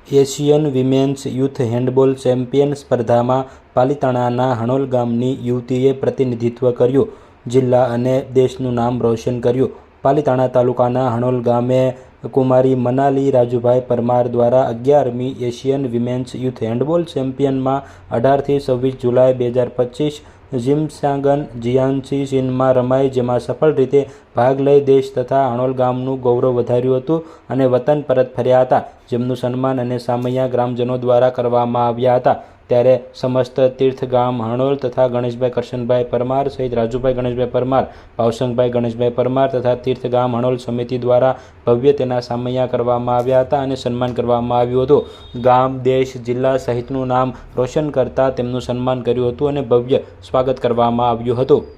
Asian women's youth handball champion સ્પર્ધામાં પાલિતાણાના હણોલ ગામની યુવતીએ પ્રતિનિધિત્વ કર્યું. જિલ્લા અને દેશનું નામ રોશન કર્યું. પાલિતાણા તાલુકાના હણોલ ગામે કુમારી મનાલી રાજુભાઈ પરમાર દ્વારા 11મી એશિયન વિમેન્સ યુથ હેન્ડબોલ ચેમ્પિયનમાં 18થી 26 જુલાઈ 2025 જિમ્સાંગન જીયાંસી ચીનમાં રમાઈ, જેમાં સફળ રીતે ભાગ લઈ દેશ તથા હણોલ ગામનું ગૌરવ વધાર્યું હતું અને વતન પરત ફર્યા હતા, જેમનું સન્માન અને સામૈયા ગ્રામજનો દ્વારા કરવામાં આવ્યા હતા. ત્યારે સમસ્ત તીર્થ ગામ હણોલ તથા ગણેશભાઈ કરશનભાઈ પરમાર સહિત રાજુભાઈ ગણેશભાઈ પરમાર, ભાવસંગભાઈ ગણેશભાઈ પરમાર તથા તીર્થ ગામ હણોલ સમિતિ દ્વારા ભવ્ય તેના સામૈયા કરવામાં આવ્યા હતા અને સન્માન કરવામાં આવ્યું હતું. ગામ, દેશ, જિલ્લા સહિતનું નામ રોશન કરતા તેમનું સન્માન કર્યું હતું અને ભવ્ય સ્વાગત કરવામાં આવ્યું હતું.